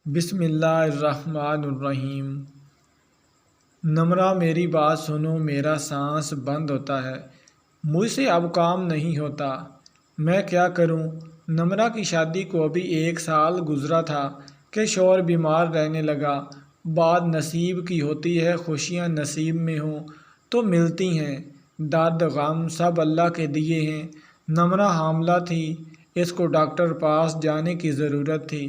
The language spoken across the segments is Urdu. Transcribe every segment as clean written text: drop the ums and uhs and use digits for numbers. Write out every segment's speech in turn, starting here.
بسم اللہ الرحمن الرحیم۔ نمرہ میری بات سنو، میرا سانس بند ہوتا ہے، مجھ سے اب کام نہیں ہوتا، میں کیا کروں؟ نمرہ کی شادی کو ابھی 1 سال گزرا تھا کہ شوہر بیمار رہنے لگا۔ بات نصیب کی ہوتی ہے، خوشیاں نصیب میں ہوں تو ملتی ہیں، درد غم سب اللہ کے دیے ہیں۔ نمرہ حاملہ تھی، اس کو ڈاکٹر پاس جانے کی ضرورت تھی،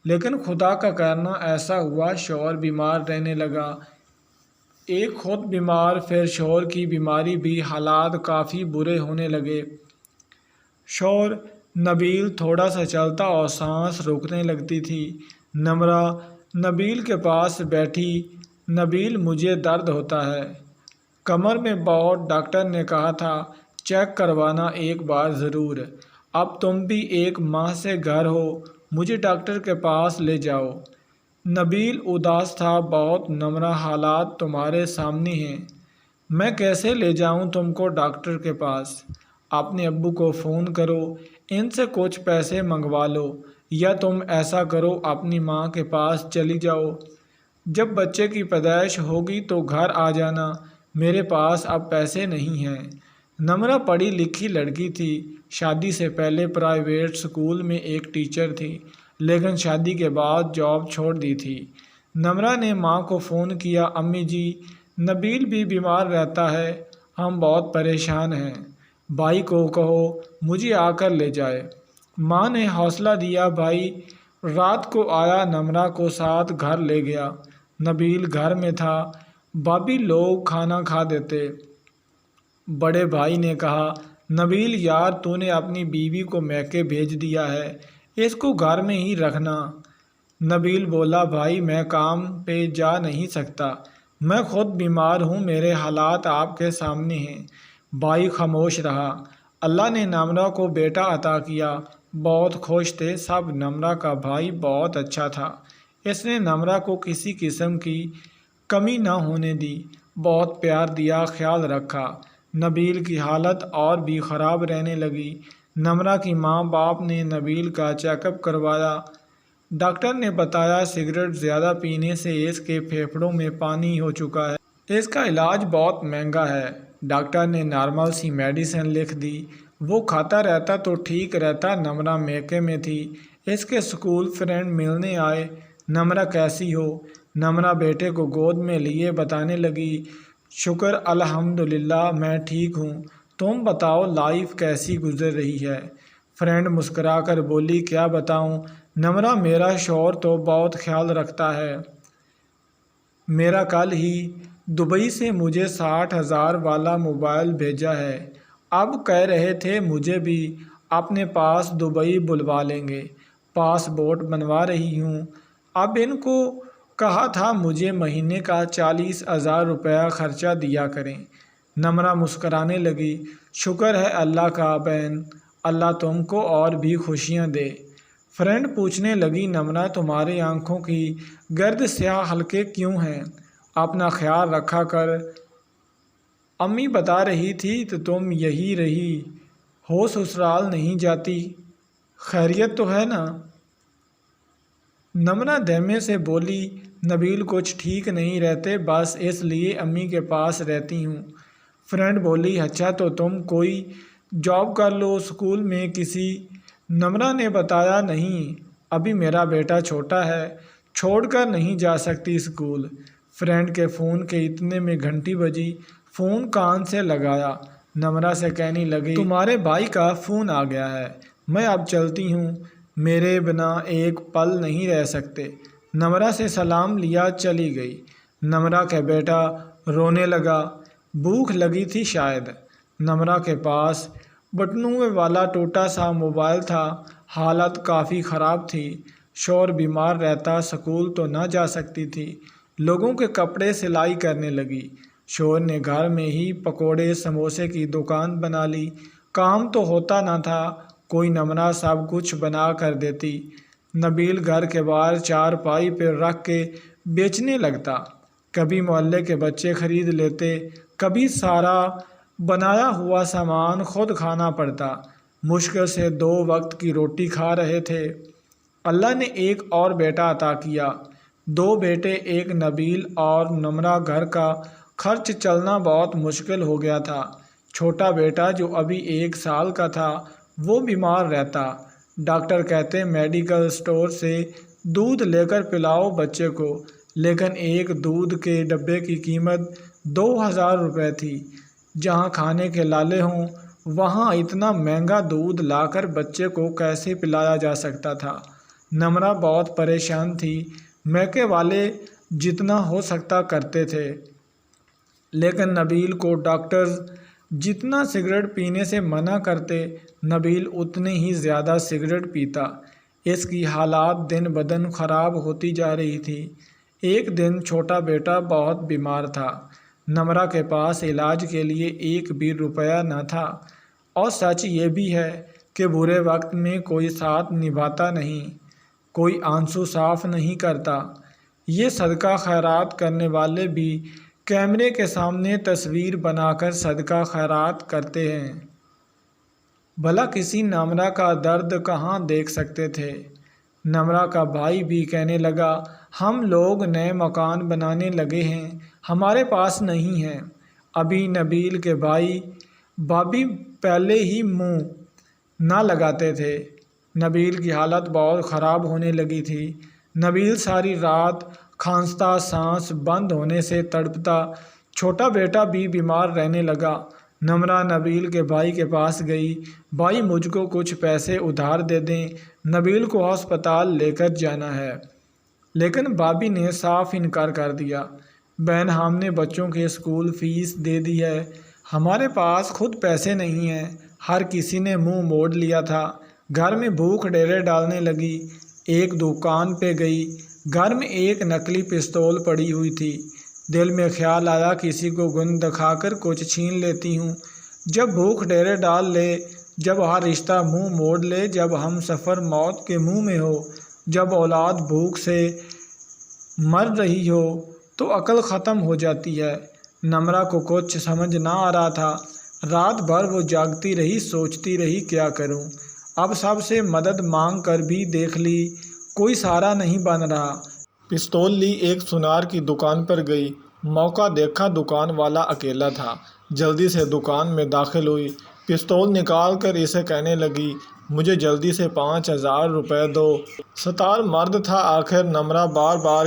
لیکن خدا کا کرنا ایسا ہوا شوہر بیمار رہنے لگا۔ ایک خود بیمار، پھر شوہر کی بیماری بھی، حالات کافی برے ہونے لگے۔ شوہر نبیل تھوڑا سا چلتا اور سانس رکنے لگتی تھی۔ نمرہ نبیل کے پاس بیٹھی، نبیل مجھے درد ہوتا ہے کمر میں بہت، ڈاکٹر نے کہا تھا چیک کروانا ایک بار ضرور، اب تم بھی 1 ماہ سے گھر ہو، مجھے ڈاکٹر کے پاس لے جاؤ۔ نبیل اداس تھا بہت۔ نمرہ حالات تمہارے سامنے ہیں، میں کیسے لے جاؤں تم کو ڈاکٹر کے پاس؟ اپنے ابو کو فون کرو، ان سے کچھ پیسے منگوا لو، یا تم ایسا کرو اپنی ماں کے پاس چلی جاؤ، جب بچے کی پیدائش ہوگی تو گھر آ جانا، میرے پاس اب پیسے نہیں ہیں۔ نمرہ پڑھی لکھی لڑکی تھی، شادی سے پہلے پرائیویٹ اسکول میں ایک ٹیچر تھی، لیکن شادی کے بعد جاب چھوڑ دی تھی۔ نمرہ نے ماں کو فون کیا، امی جی نبیل بھی بیمار رہتا ہے، ہم بہت پریشان ہیں، بھائی کو کہو مجھے آ کر لے جائے۔ ماں نے حوصلہ دیا، بھائی رات کو آیا، نمرہ کو ساتھ گھر لے گیا۔ نبیل گھر میں تھا، بھابھی لوگ کھانا کھا دیتے۔ بڑے بھائی نے کہا، نبیل یار تو نے اپنی بیوی کو میکے بھیج دیا ہے، اس کو گھر میں ہی رکھنا۔ نبیل بولا، بھائی میں کام پہ جا نہیں سکتا، میں خود بیمار ہوں، میرے حالات آپ کے سامنے ہیں۔ بھائی خاموش رہا۔ اللہ نے نمرہ کو بیٹا عطا کیا، بہت خوش تھے سب۔ نمرہ کا بھائی بہت اچھا تھا، اس نے نمرہ کو کسی قسم کی کمی نہ ہونے دی، بہت پیار دیا، خیال رکھا۔ نبیل کی حالت اور بھی خراب رہنے لگی۔ نمرہ کی ماں باپ نے نبیل کا چیک اپ کروایا، ڈاکٹر نے بتایا سگریٹ زیادہ پینے سے اس کے پھیپھڑوں میں پانی ہو چکا ہے، اس کا علاج بہت مہنگا ہے۔ ڈاکٹر نے نارمل سی میڈیسن لکھ دی، وہ کھاتا رہتا تو ٹھیک رہتا۔ نمرہ میکے میں تھی، اس کے اسکول فرینڈ ملنے آئے، نمرہ کیسی ہو؟ نمرہ بیٹے کو گود میں لیے بتانے لگی، شکر الحمدللہ میں ٹھیک ہوں، تم بتاؤ لائف کیسی گزر رہی ہے؟ فرینڈ مسکرا کر بولی، کیا بتاؤں نمرہ، میرا شوہر تو بہت خیال رکھتا ہے، میرا کل ہی دبئی سے مجھے 60,000 والا موبائل بھیجا ہے، اب کہہ رہے تھے مجھے بھی اپنے پاس دبئی بلوا لیں گے، پاسپورٹ بنوا رہی ہوں، اب ان کو کہا تھا مجھے مہینے کا 40,000 روپیہ خرچہ دیا کریں۔ نمرہ مسکرانے لگی، شکر ہے اللہ کا بہن، اللہ تم کو اور بھی خوشیاں دے۔ فرینڈ پوچھنے لگی، نمرہ تمہاری آنکھوں کی گرد سیاہ حلقے کیوں ہیں؟ اپنا خیال رکھا کر، امی بتا رہی تھی تو تم یہی رہی ہو، سسرال نہیں جاتی، خیریت تو ہے نا؟ نمرہ دھیمے سے بولی، نبیل کچھ ٹھیک نہیں رہتے، بس اس لیے امی کے پاس رہتی ہوں۔ فرینڈ بولی، اچھا تو تم کوئی جاب کر لو اسکول میں کسی؟ نمرہ نے بتایا، نہیں ابھی میرا بیٹا چھوٹا ہے، چھوڑ کر نہیں جا سکتی اسکول۔ فرینڈ کے فون کے اتنے میں گھنٹی بجی، فون کان سے لگایا، نمرہ سے کہنے لگی، تمہارے بھائی کا فون آ گیا ہے، میں اب چلتی ہوں، میرے بنا ایک پل نہیں رہ سکتے۔ نمرہ سے سلام لیا چلی گئی۔ نمرہ کا بیٹا رونے لگا، بھوک لگی تھی شاید۔ نمرہ کے پاس بٹنوں والا ٹوٹا سا موبائل تھا، حالت کافی خراب تھی، شوہر بیمار رہتا، اسکول تو نہ جا سکتی تھی، لوگوں کے کپڑے سلائی کرنے لگی، شوہر نے گھر میں ہی پکوڑے سموسے کی دکان بنا لی، کام تو ہوتا نہ تھا، کوئی نمرہ سب کچھ بنا کر دیتی۔ نبیل گھر کے باہر چارپائی پہ رکھ کے بیچنے لگتا، کبھی محلے کے بچے خرید لیتے، کبھی سارا بنایا ہوا سامان خود کھانا پڑتا، مشکل سے 2 وقت کی روٹی کھا رہے تھے۔ اللہ نے ایک اور بیٹا عطا کیا، 2 بیٹے، ایک نبیل اور نمرہ۔ گھر کا خرچ چلنا بہت مشکل ہو گیا تھا۔ چھوٹا بیٹا جو ابھی 1 سال کا تھا وہ بیمار رہتا۔ ڈاکٹر کہتے میڈیکل سٹور سے دودھ لے کر پلاؤ بچے کو، لیکن ایک دودھ کے ڈبے کی قیمت 2000 روپے تھی۔ جہاں کھانے کے لالے ہوں وہاں اتنا مہنگا دودھ لا کر بچے کو کیسے پلایا جا سکتا تھا؟ نمرہ بہت پریشان تھی۔ میکے والے جتنا ہو سکتا کرتے تھے، لیکن نبیل کو ڈاکٹرز جتنا سگریٹ پینے سے منع کرتے، نبیل اتنے ہی زیادہ سگریٹ پیتا۔ اس کی حالات دن بدن خراب ہوتی جا رہی تھی۔ ایک دن چھوٹا بیٹا بہت بیمار تھا۔ نمرہ کے پاس علاج کے لیے 1 بھی روپیہ نہ تھا، اور سچ یہ بھی ہے کہ برے وقت میں کوئی ساتھ نبھاتا نہیں، کوئی آنسو صاف نہیں کرتا۔ یہ صدقہ خیرات کرنے والے بھی کیمرے کے سامنے تصویر بنا کر صدقہ خیرات کرتے ہیں۔ بھلا کسی نمرہ کا درد کہاں دیکھ سکتے تھے؟ نمرہ کا بھائی بھی کہنے لگا، ہم لوگ نئے مکان بنانے لگے ہیں، ہمارے پاس نہیں ہے۔ ابھی نبیل کے بھائی بھابھی پہلے ہی منہ نہ لگاتے تھے۔ نبیل کی حالت بہت خراب ہونے لگی تھی۔ نبیل ساری رات کھانستا، سانس بند ہونے سے تڑپتا۔ چھوٹا بیٹا بھی بیمار رہنے لگا۔ نمرہ نبیل کے بھائی کے پاس گئی، بھائی مجھ کو کچھ پیسے ادھار دے دیں، نبیل کو ہسپتال لے کر جانا ہے۔ لیکن بھابھی نے صاف انکار کر دیا، بہن ہم نے بچوں کے اسکول فیس دے دی ہے، ہمارے پاس خود پیسے نہیں ہیں۔ ہر کسی نے منہ موڑ لیا تھا۔ گھر میں بھوک ڈیرے ڈالنے لگی۔ ایک دکان پہ گئی، گھر میں ایک نکلی پستول پڑی ہوئی تھی۔ دل میں خیال آیا کسی کو گن دکھا کر کچھ چھین لیتی ہوں۔ جب بھوک ڈیرے ڈال لے، جب ہر رشتہ منہ موڑ لے، جب ہم سفر موت کے منہ میں ہو، جب اولاد بھوک سے مر رہی ہو تو عقل ختم ہو جاتی ہے۔ نمرہ کو کچھ سمجھ نہ آ رہا تھا۔ رات بھر وہ جاگتی رہی، سوچتی رہی کیا کروں؟ اب سب سے مدد مانگ کر بھی دیکھ لی، کوئی سہارا نہیں بن رہا۔ پستول لی، ایک سونار کی دکان پر گئی۔ موقع دیکھا، دکان والا اکیلا تھا۔ جلدی سے دکان میں داخل ہوئی، پستول نکال کر اسے کہنے لگی، مجھے جلدی سے 5000 روپے دو۔ ستار مرد تھا۔ آخر نمرہ بار بار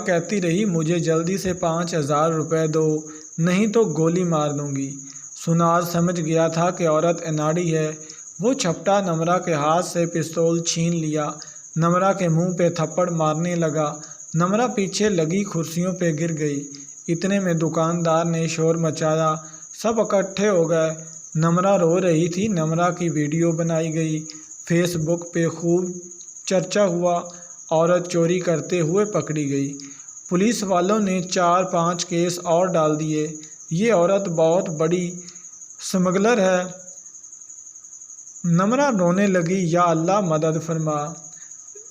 کہتی رہی مجھے جلدی سے 5000 روپے دو، نہیں تو گولی مار دوں گی۔ سونار سمجھ گیا تھا کہ عورت اناڑی ہے۔ وہ چھپٹا نمرہ کے ہاتھ سے پستول چھین لیا، نمرہ کے منہ پہ تھپڑ مارنے لگا۔ نمرہ پیچھے لگی کرسیوں پہ گر گئی۔ اتنے میں دکاندار نے شور مچایا، سب اکٹھے ہو گئے۔ نمرہ رو رہی تھی۔ نمرہ کی ویڈیو بنائی گئی، فیس بک پہ خوب چرچا ہوا۔ عورت چوری کرتے ہوئے پکڑی گئی۔ پولیس والوں نے 4-5 کیس اور ڈال دیے۔ یہ عورت بہت بڑی سمگلر ہے۔ نمرہ رونے لگی، یا اللہ مدد فرما۔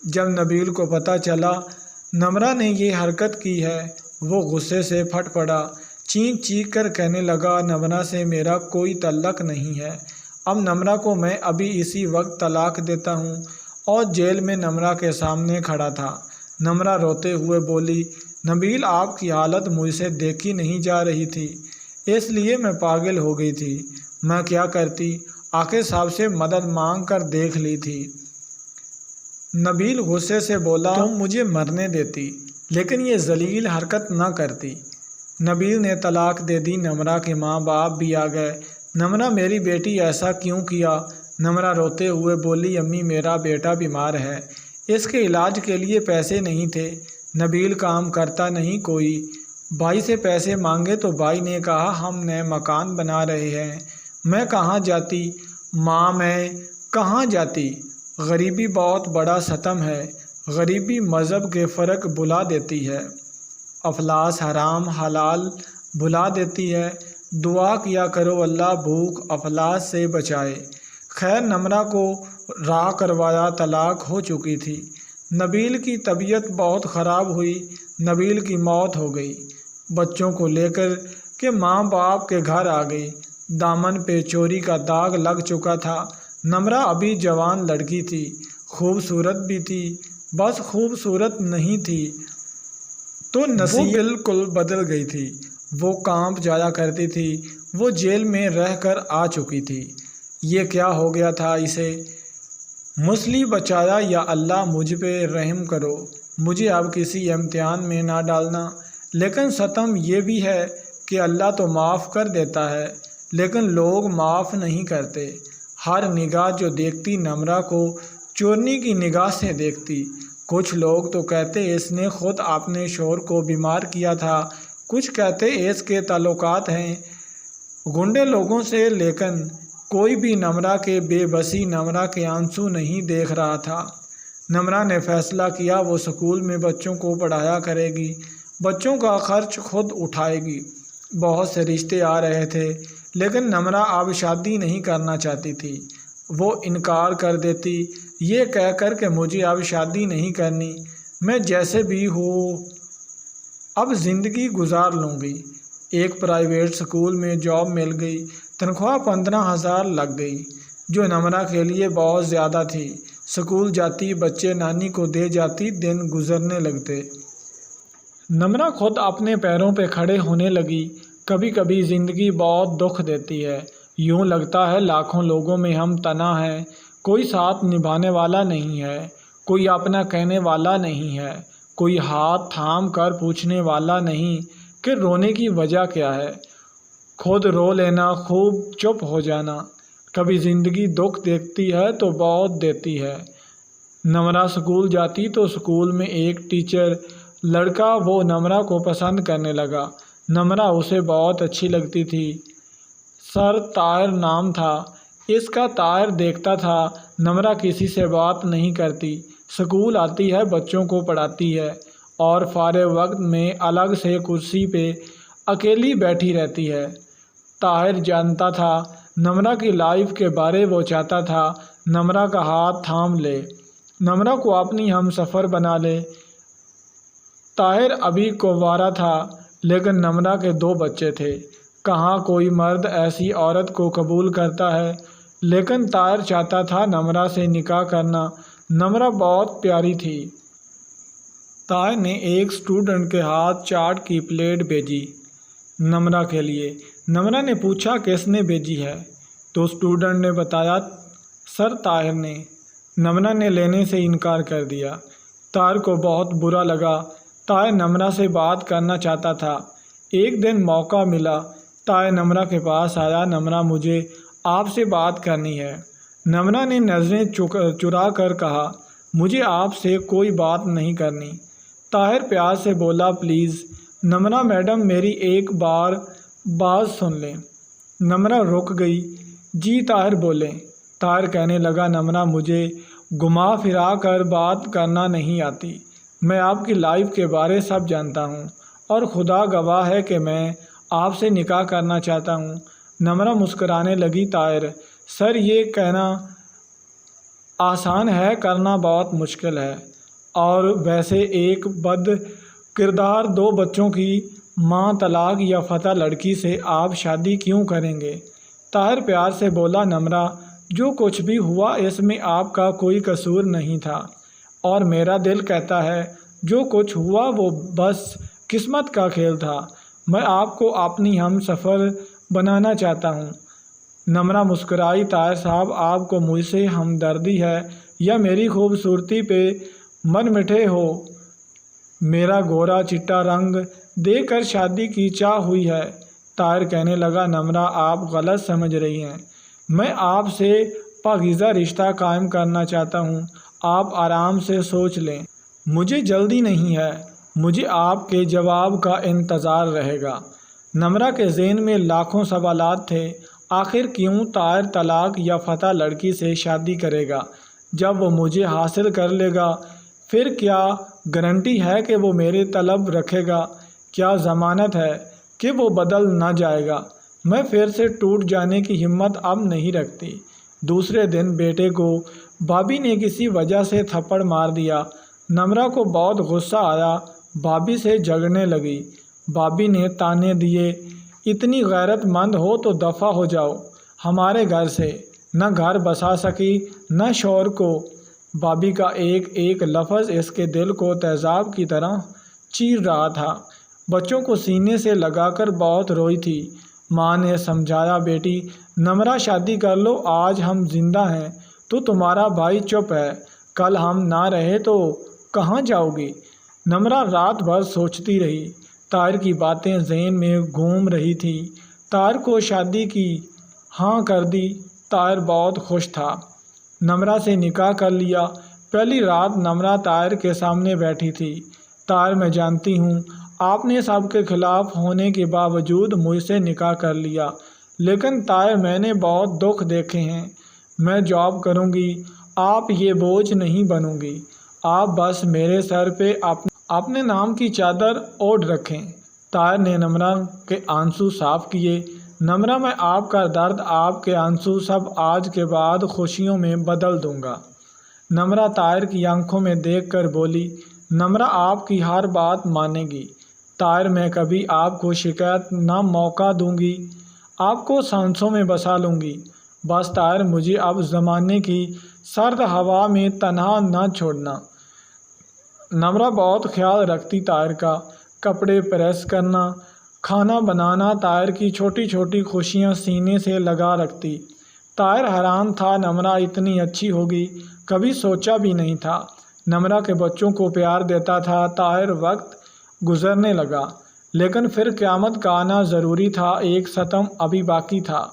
جب نبیل کو پتہ چلا نمرہ نے یہ حرکت کی ہے، وہ غصے سے پھٹ پڑا، چیخ چیخ کر کہنے لگا، نمرہ سے میرا کوئی تعلق نہیں ہے۔ اب نمرہ کو میں ابھی اسی وقت طلاق دیتا ہوں۔ اور جیل میں نمرہ کے سامنے کھڑا تھا۔ نمرہ روتے ہوئے بولی، نبیل آپ کی حالت مجھ سے دیکھی نہیں جا رہی تھی، اس لیے میں پاگل ہو گئی تھی۔ میں کیا کرتی، آخر صاحب سے مدد مانگ کر دیکھ لی تھی۔ نبیل غصے سے بولا، تم مجھے مرنے دیتی، لیکن یہ ذلیل حرکت نہ کرتی۔ نبیل نے طلاق دے دی۔ نمرہ کے ماں باپ بھی آ گئے۔ نمرہ میری بیٹی ایسا کیوں کیا؟ نمرہ روتے ہوئے بولی، امی میرا بیٹا بیمار ہے، اس کے علاج کے لیے پیسے نہیں تھے۔ نبیل کام کرتا نہیں کوئی، بھائی سے پیسے مانگے تو بھائی نے کہا ہم نئے مکان بنا رہے ہیں، میں کہاں جاتی؟ ماں میں کہاں جاتی؟ غریبی بہت بڑا ستم ہے، غریبی مذہب کے فرق بھلا دیتی ہے، افلاس حرام حلال بھلا دیتی ہے۔ دعا کیا کرو اللہ بھوک افلاس سے بچائے۔ خیر نمرہ کو راہ کروایا، طلاق ہو چکی تھی۔ نبیل کی طبیعت بہت خراب ہوئی، نبیل کی موت ہو گئی۔ بچوں کو لے کر کے ماں باپ کے گھر آ گئی۔ دامن پہ چوری کا داغ لگ چکا تھا۔ نمرہ ابھی جوان لڑکی تھی، خوبصورت بھی تھی، بس خوبصورت نہیں تھی تو نصیب بالکل بدل گئی تھی۔ وہ کانپ جایا کرتی تھی، وہ جیل میں رہ کر آ چکی تھی۔ یہ کیا ہو گیا تھا اسے؟ مسلی بچایا، یا اللہ مجھ پہ رحم کرو، مجھے اب کسی امتحان میں نہ ڈالنا۔ لیکن ستم یہ بھی ہے کہ اللہ تو معاف کر دیتا ہے، لیکن لوگ معاف نہیں کرتے۔ ہر نگاہ جو دیکھتی نمرہ کو چورنی کی نگاہ سے دیکھتی۔ کچھ لوگ تو کہتے اس نے خود اپنے شوہر کو بیمار کیا تھا، کچھ کہتے اس کے تعلقات ہیں گنڈے لوگوں سے، لیکن کوئی بھی نمرہ کے بے بسی، نمرہ کے آنسو نہیں دیکھ رہا تھا۔ نمرہ نے فیصلہ کیا وہ اسکول میں بچوں کو پڑھایا کرے گی، بچوں کا خرچ خود اٹھائے گی۔ بہت سے رشتے آ رہے تھے، لیکن نمرہ اب شادی نہیں کرنا چاہتی تھی۔ وہ انکار کر دیتی یہ کہہ کر کہ مجھے اب شادی نہیں کرنی، میں جیسے بھی ہوں اب زندگی گزار لوں گی۔ ایک پرائیویٹ اسکول میں جاب مل گئی، تنخواہ 15,000 لگ گئی، جو نمرہ کے لیے بہت زیادہ تھی۔ اسکول جاتی، بچے نانی کو دے جاتی، دن گزرنے لگتے۔ نمرہ خود اپنے پیروں پہ کھڑے ہونے لگی۔ کبھی کبھی زندگی بہت دکھ دیتی ہے، یوں لگتا ہے لاکھوں لوگوں میں ہم تنہا ہیں، کوئی ساتھ نبھانے والا نہیں ہے، کوئی اپنا کہنے والا نہیں ہے، کوئی ہاتھ تھام کر پوچھنے والا نہیں کہ رونے کی وجہ کیا ہے۔ خود رو لینا، خوب چپ ہو جانا۔ کبھی زندگی دکھ دیتی ہے تو بہت دیتی ہے۔ نمرہ اسکول جاتی تو اسکول میں ایک ٹیچر لڑکا وہ نمرہ کو پسند کرنے لگا۔ نمرہ اسے بہت اچھی لگتی تھی۔ سر طاہر نام تھا اس کا۔ طاہر دیکھتا تھا نمرہ کسی سے بات نہیں کرتی، اسکول آتی ہے، بچوں کو پڑھاتی ہے اور فارغ وقت میں الگ سے کرسی پہ اکیلی بیٹھی رہتی ہے۔ طاہر جانتا تھا نمرہ کی لائف کے بارے، وہ چاہتا تھا نمرہ کا ہاتھ تھام لے، نمرہ کو اپنی ہم سفر بنا لے۔ طاہر ابھی کنوارا تھا، لیکن نمرہ کے 2 بچے تھے۔ کہاں کوئی مرد ایسی عورت کو قبول کرتا ہے، لیکن طاہر چاہتا تھا نمرہ سے نکاح کرنا۔ نمرہ بہت پیاری تھی۔ طاہر نے ایک اسٹوڈنٹ کے ہاتھ چاٹ کی پلیٹ بھیجی نمرہ کے لیے۔ نمرہ نے پوچھا کس نے بھیجی ہے، تو اسٹوڈنٹ نے بتایا سر طاہر نے۔ نمرہ نے لینے سے انکار کر دیا۔ طاہر کو بہت برا لگا۔ طاہر نمرہ سے بات کرنا چاہتا تھا۔ ایک دن موقع ملا، طاہر نمرہ کے پاس آیا۔ نمرہ مجھے آپ سے بات کرنی ہے۔ نمرہ نے نظریں چرا کر کہا مجھے آپ سے کوئی بات نہیں کرنی۔ طاہر پیار سے بولا پلیز نمرہ میڈم میری ایک بار بات سن لیں۔ نمرہ رک گئی۔ جی طاہر بولیں۔ طاہر کہنے لگا نمرہ مجھے گھما پھرا کر بات کرنا نہیں آتی، میں آپ کی لائف کے بارے سب جانتا ہوں اور خدا گواہ ہے کہ میں آپ سے نکاح کرنا چاہتا ہوں۔ نمرہ مسکرانے لگی۔ طاہر سر یہ کہنا آسان ہے، کرنا بہت مشکل ہے، اور ویسے ایک بد کردار 2 بچوں کی ماں طلاق یافتہ لڑکی سے آپ شادی کیوں کریں گے؟ طاہر پیار سے بولا نمرہ جو کچھ بھی ہوا اس میں آپ کا کوئی قصور نہیں تھا، اور میرا دل کہتا ہے جو کچھ ہوا وہ بس قسمت کا کھیل تھا۔ میں آپ کو اپنی ہم سفر بنانا چاہتا ہوں۔ نمرہ مسکرائی۔ طاہر صاحب آپ کو مجھ سے ہمدردی ہے یا میری خوبصورتی پہ من مٹھے ہو؟ میرا گورا چٹا رنگ دیکھ کر شادی کی چاہ ہوئی ہے۔ طاہر کہنے لگا نمرہ آپ غلط سمجھ رہی ہیں، میں آپ سے پاکیزہ رشتہ قائم کرنا چاہتا ہوں، آپ آرام سے سوچ لیں، مجھے جلدی نہیں ہے، مجھے آپ کے جواب کا انتظار رہے گا۔ نمرہ کے ذہن میں لاکھوں سوالات تھے۔ آخر کیوں طاہر طلاق یافتہ لڑکی سے شادی کرے گا؟ جب وہ مجھے حاصل کر لے گا پھر کیا گارنٹی ہے کہ وہ میرے طلب رکھے گا؟ کیا ضمانت ہے کہ وہ بدل نہ جائے گا؟ میں پھر سے ٹوٹ جانے کی ہمت اب نہیں رکھتی۔ دوسرے دن بیٹے کو بھابھی نے کسی وجہ سے تھپڑ مار دیا۔ نمرہ کو بہت غصہ آیا، بھابھی سے جھگڑنے لگی۔ بھابھی نے تانے دیے اتنی غیرت مند ہو تو دفع ہو جاؤ ہمارے گھر سے، نہ گھر بسا سکی نہ شوہر کو۔ بھابھی کا ایک ایک لفظ اس کے دل کو تیزاب کی طرح چیر رہا تھا۔ بچوں کو سینے سے لگا کر بہت روئی تھی۔ ماں نے سمجھایا، بیٹی نمرہ شادی کر لو، آج ہم زندہ ہیں تو تمہارا بھائی چپ ہے، کل ہم نہ رہے تو کہاں جاؤ گی؟ نمرہ رات بھر سوچتی رہی۔ طاہر کی باتیں ذہن میں گھوم رہی تھی۔ طاہر کو شادی کی ہاں کر دی۔ طاہر بہت خوش تھا۔ نمرہ سے نکاح کر لیا۔ پہلی رات نمرہ طاہر کے سامنے بیٹھی تھی۔ طاہر، میں جانتی ہوں آپ نے سب کے خلاف ہونے کے باوجود مجھ سے نکاح کر لیا، لیکن طاہر میں نے بہت دکھ دیکھے ہیں۔ میں جاب کروں گی، آپ یہ بوجھ نہیں بنوں گی۔ آپ بس میرے سر پہ اپنے نام کی چادر اوڑھ رکھیں۔ طاہر نے نمرہ کے آنسو صاف کیے۔ نمرہ، میں آپ کا درد، آپ کے آنسو سب آج کے بعد خوشیوں میں بدل دوں گا۔ نمرہ طاہر کی آنکھوں میں دیکھ کر بولی، نمرہ آپ کی ہر بات مانے گی۔ طاہر، میں کبھی آپ کو شکایت نہ موقع دوں گی، آپ کو سانسوں میں بسا لوں گی۔ بس طاہر، مجھے اب زمانے کی سرد ہوا میں تنہا نہ چھوڑنا۔ نمرہ بہت خیال رکھتی طاہر کا، کپڑے پریس کرنا، کھانا بنانا، طاہر کی چھوٹی چھوٹی خوشیاں سینے سے لگا رکھتی۔ طاہر حیران تھا، نمرہ اتنی اچھی ہوگی، کبھی سوچا بھی نہیں تھا۔ نمرہ کے بچوں کو پیار دیتا تھا۔ طاہر، وقت گزرنے لگا، لیکن پھر قیامت کا آنا ضروری تھا۔ ایک ستم ابھی باقی تھا،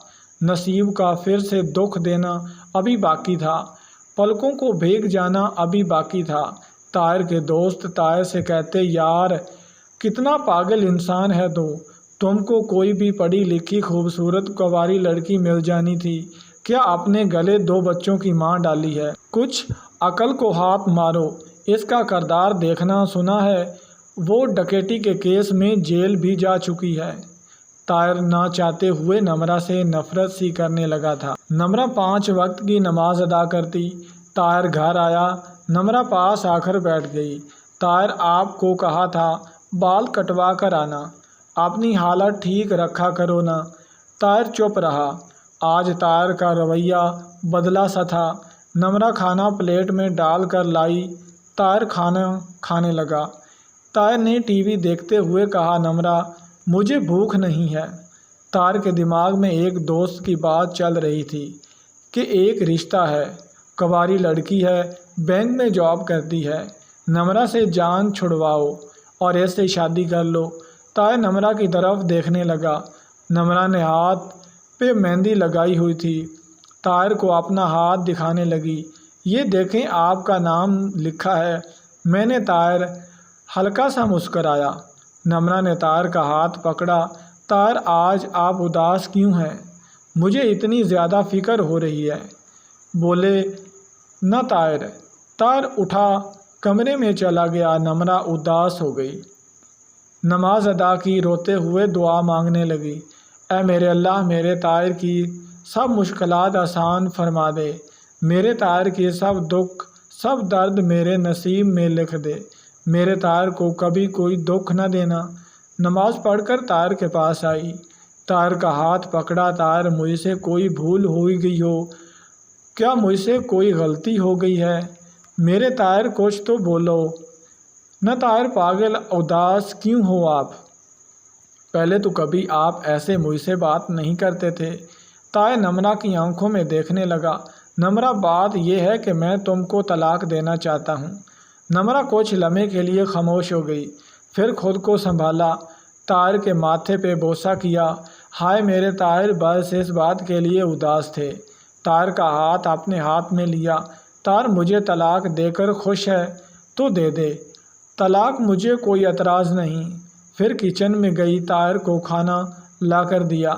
نصیب کا پھر سے دکھ دینا ابھی باقی تھا، پلکوں کو بھیگ جانا ابھی باقی تھا۔ طاہر کے دوست طاہر سے کہتے، یار کتنا پاگل انسان ہے تو، تم کو کوئی بھی پڑھی لکھی خوبصورت کنواری لڑکی مل جانی تھی، کیا اپنے گلے 2 بچوں کی ماں ڈالی ہے؟ کچھ عقل کو ہاتھ مارو۔ اس کا کردار دیکھنا، سنا ہے وہ ڈکیتی کے کیس میں جیل بھی جا چکی ہے۔ طاہر نہ چاہتے ہوئے نمرہ سے نفرت سی کرنے لگا تھا۔ نمرہ 5 وقت کی نماز ادا کرتی۔ طاہر گھر آیا، نمرہ پاس آ کر بیٹھ گئی۔ طاہر، آپ کو کہا تھا بال کٹوا کر آنا، اپنی حالت ٹھیک رکھا کرو نا۔ طاہر چپ رہا۔ آج طاہر کا رویہ بدلا سا تھا۔ نمرہ کھانا پلیٹ میں ڈال کر لائی۔ طاہر کھانا کھانے لگا۔ طاہر نے ٹی وی دیکھتے ہوئے کہا، نمرہ مجھے بھوک نہیں ہے۔ طاہر کے دماغ میں ایک دوست کی بات چل رہی تھی کہ ایک رشتہ ہے، کنواری لڑکی ہے، بینک میں جاب کرتی ہے، نمرہ سے جان چھڑواؤ اور اس سے شادی کر لو۔ طاہر نمرہ کی طرف دیکھنے لگا۔ نمرہ نے ہاتھ پہ مہندی لگائی ہوئی تھی۔ طاہر کو اپنا ہاتھ دکھانے لگی، یہ دیکھیں آپ کا نام لکھا ہے۔ میں نے طاہر ہلکا سا مسکرایا۔ نمرہ نے طاہر کا ہاتھ پکڑا۔ طاہر، آج آپ اداس کیوں ہیں؟ مجھے اتنی زیادہ فکر ہو رہی ہے۔ بولے نہ طاہر۔ طاہر اٹھا، کمرے میں چلا گیا۔ نمرہ اداس ہو گئی۔ نماز ادا کی، روتے ہوئے دعا مانگنے لگی، اے میرے اللہ، میرے طاہر کی سب مشکلات آسان فرما دے، میرے طاہر کے سب دکھ سب درد میرے نصیب میں لکھ دے، میرے طاہر کو کبھی کوئی دکھ نہ دینا۔ نماز پڑھ کر طاہر کے پاس آئی۔ طاہر کا ہاتھ پکڑا۔ طاہر، مجھ سے کوئی بھول ہو گئی ہو؟ کیا مجھ سے کوئی غلطی ہو گئی ہے؟ میرے طاہر کچھ تو بولو۔ نہ طاہر، پاگل اداس کیوں ہو آپ؟ پہلے تو کبھی آپ ایسے مجھ سے بات نہیں کرتے تھے۔ طاہر نمرہ کی آنکھوں میں دیکھنے لگا۔ نمرہ، بات یہ ہے کہ میں تم کو طلاق دینا چاہتا ہوں۔ نمرہ کچھ لمحے کے لیے خاموش ہو گئی، پھر خود کو سنبھالا، طاہر کے ماتھے پہ بوسہ کیا۔ ہائے میرے طاہر بس اس بات کے لیے اداس تھے۔ طاہر کا ہاتھ اپنے ہاتھ میں لیا۔ طاہر، مجھے طلاق دے کر خوش ہے تو دے دے، طلاق مجھے کوئی اعتراض نہیں۔ پھر کچن میں گئی، طاہر کو کھانا لا کر دیا۔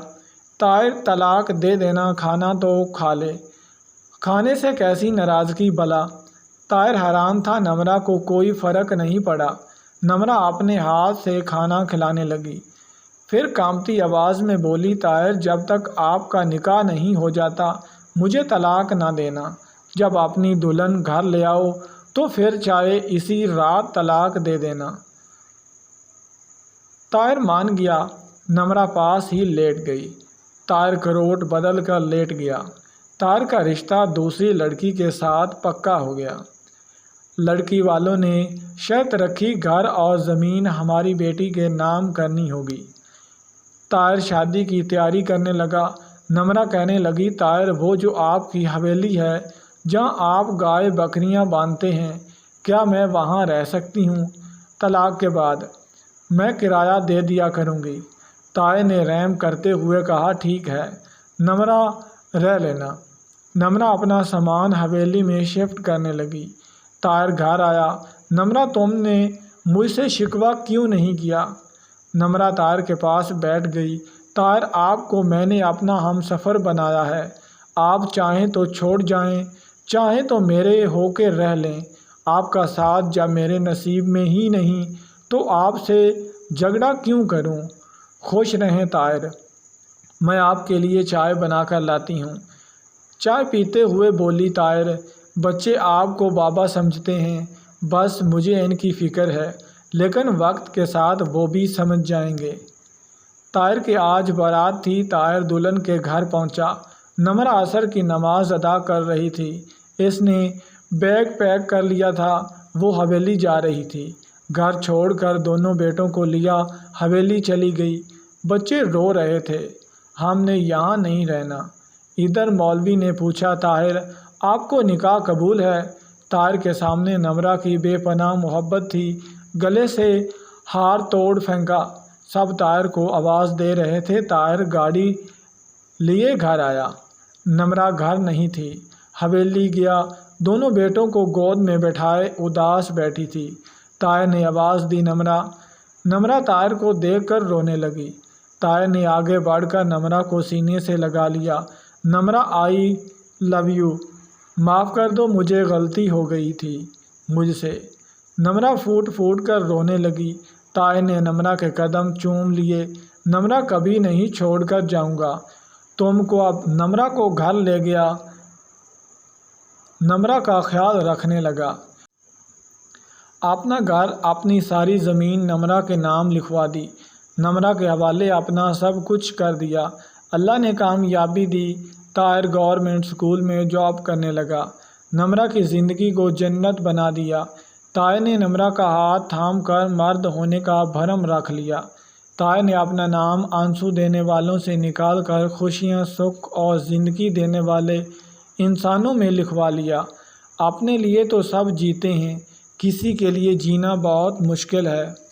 طاہر، طلاق دے دینا، کھانا تو کھا لے، کھانے سے کیسی ناراضگی بھلا؟ طاہر حیران تھا، نمرہ کو کوئی فرق نہیں پڑا۔ نمرہ اپنے ہاتھ سے کھانا کھلانے لگی، پھر کانپتی آواز میں بولی، طاہر، جب تک آپ کا نکاح نہیں ہو جاتا مجھے طلاق نہ دینا، جب اپنی دلہن گھر لے آؤ تو پھر چاہے اسی رات طلاق دے دینا۔ طاہر مان گیا۔ نمرہ پاس ہی لیٹ گئی۔ طاہر کروٹ بدل کر لیٹ گیا۔ طاہر کا رشتہ دوسری لڑکی کے ساتھ پکا ہو گیا۔ لڑکی والوں نے شرط رکھی گھر اور زمین ہماری بیٹی کے نام کرنی ہوگی۔ طاہر شادی کی تیاری کرنے لگا۔ نمرہ کہنے لگی طاہر وہ جو آپ کی حویلی ہے جہاں آپ گائے بکریاں باندھتے ہیں کیا میں وہاں رہ سکتی ہوں؟ طلاق کے بعد میں کرایہ دے دیا کروں گی۔ طاہر نے رحم کرتے ہوئے کہا ٹھیک ہے نمرہ رہ لینا۔ نمرہ اپنا سامان حویلی میں شفٹ کرنے لگی۔ طاہر گھر آیا۔ نمرہ تم نے مجھ سے شکوہ کیوں نہیں کیا؟ نمرہ طاہر کے پاس بیٹھ گئی۔ طاہر آپ کو میں نے اپنا ہم سفر بنایا ہے، آپ چاہیں تو چھوڑ جائیں، چاہیں تو میرے ہو کے رہ لیں۔ آپ کا ساتھ جب میرے نصیب میں ہی نہیں تو آپ سے جھگڑا کیوں کروں؟ خوش رہیں طاہر، میں آپ کے لیے چائے بنا کر لاتی ہوں۔ چائے پیتے ہوئے بولی طاہر، بچے آپ کو بابا سمجھتے ہیں، بس مجھے ان کی فکر ہے، لیکن وقت کے ساتھ وہ بھی سمجھ جائیں گے۔ طاہر کی آج بارات تھی۔ طاہر دلہن کے گھر پہنچا۔ نمرہ عصر کی نماز ادا کر رہی تھی۔ اس نے بیگ پیک کر لیا تھا، وہ حویلی جا رہی تھی۔ گھر چھوڑ کر دونوں بیٹوں کو لیا حویلی چلی گئی۔ بچے رو رہے تھے، ہم نے یہاں نہیں رہنا۔ ادھر مولوی نے پوچھا طاہر آپ کو نکاح قبول ہے؟ طاہر کے سامنے نمرہ کی بے پناہ محبت تھی، گلے سے ہار توڑ پھینکا۔ سب طاہر کو آواز دے رہے تھے۔ طاہر گاڑی لیے گھر آیا۔ نمرہ گھر نہیں تھی، حویلی گیا۔ دونوں بیٹوں کو گود میں بٹھائے اداس بیٹھی تھی۔ طاہر نے آواز دی نمرہ۔ نمرہ طاہر کو دیکھ کر رونے لگی۔ طاہر نے آگے بڑھ کر نمرہ کو سینے سے لگا لیا۔ نمرہ آئی لو یو، معاف کر دو مجھے غلطی ہو گئی تھی مجھ سے۔ نمرہ پھوٹ پھوٹ کر رونے لگی۔ طاہر نے نمرہ کے قدم چوم لیے۔ نمرہ کبھی نہیں چھوڑ کر جاؤں گا تم کو۔ اب نمرہ کو گھر لے گیا، نمرہ کا خیال رکھنے لگا۔ اپنا گھر، اپنی ساری زمین نمرہ کے نام لکھوا دی۔ نمرہ کے حوالے اپنا سب کچھ کر دیا۔ اللہ نے کامیابی دی۔ طاہر گورنمنٹ اسکول میں جاب کرنے لگا۔ نمرہ کی زندگی کو جنت بنا دیا۔ طاہر نے نمرہ کا ہاتھ تھام کر مرد ہونے کا بھرم رکھ لیا۔ طاہر نے اپنا نام آنسو دینے والوں سے نکال کر خوشیاں، سکھ اور زندگی دینے والے انسانوں میں لکھوا لیا۔ اپنے لیے تو سب جیتے ہیں، کسی کے لیے جینا بہت مشکل ہے۔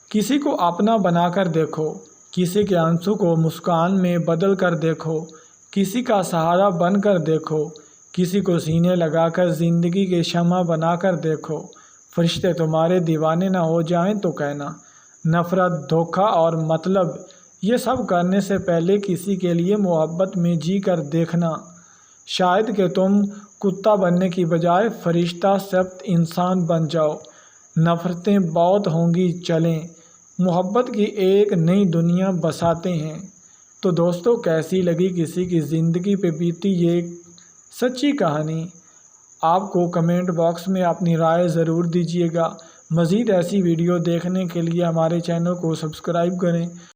کسی کو اپنا بنا کر دیکھو، کسی کے آنسو کو مسکان میں بدل کر دیکھو، کسی کا سہارا بن کر دیکھو، کسی کو سینے لگا کر زندگی کے شمع بنا کر دیکھو۔ فرشتے تمہارے دیوانے نہ ہو جائیں تو کہنا۔ نفرت، دھوکہ اور مطلب یہ سب کرنے سے پہلے کسی کے لیے محبت میں جی کر دیکھنا، شاید کہ تم کتا بننے کی بجائے فرشتہ سبت انسان بن جاؤ۔ نفرتیں بہت ہوں گی، چلیں محبت کی ایک نئی دنیا بساتے ہیں۔ تو دوستو کیسی لگی کسی کی زندگی پہ بیتی یہ سچی کہانی؟ آپ کو کمنٹ باکس میں اپنی رائے ضرور دیجیے گا۔ مزید ایسی ویڈیو دیکھنے کے لیے ہمارے چینل کو سبسکرائب کریں۔